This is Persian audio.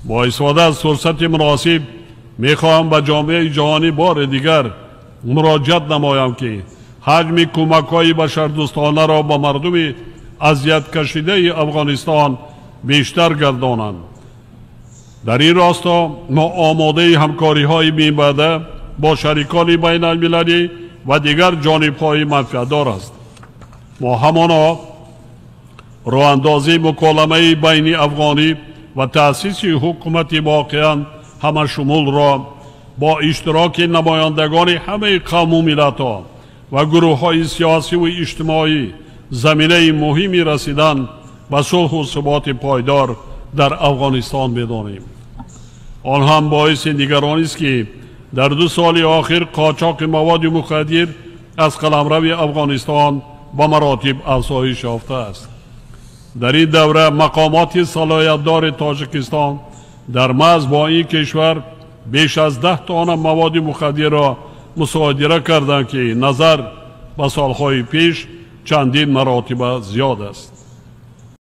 با استفاده از فرصت مناسب میخواهم به جامعه جهانی بار دیگر مراجعت نمایم که حجم کمک‌های بشردوستانه را به مردم اذیت کشیده افغانستان بیشتر گردانند. در این راستا ما آماده همکاری‌های بی‌بهره با شریکان بین المللی و دیگر جانب‌های منفعت‌دار است. ما همانا راه‌اندازی مکالمه بین افغانی و تأسیس حکومت واقعاً همه شمول را با اشتراک نمایندگان همه قوم و ملت‌ها و گروه‌های سیاسی و اجتماعی زمینه مهمی رسیدن به صلح و ثبات پایدار در افغانستان بدانیم. آن هم باعث نگرانی است که در 2 سال آخر قاچاق مواد مخدر از قلمرو افغانستان به مراتب افزایش یافته است. در این دوره مقامات صلاحیت‌دار تاجیکستان در مرز با این کشور بیش از 10 تن مواد مخدر را مصادره کردند که نظر به سالهای پیش چندین مراتب زیاد است.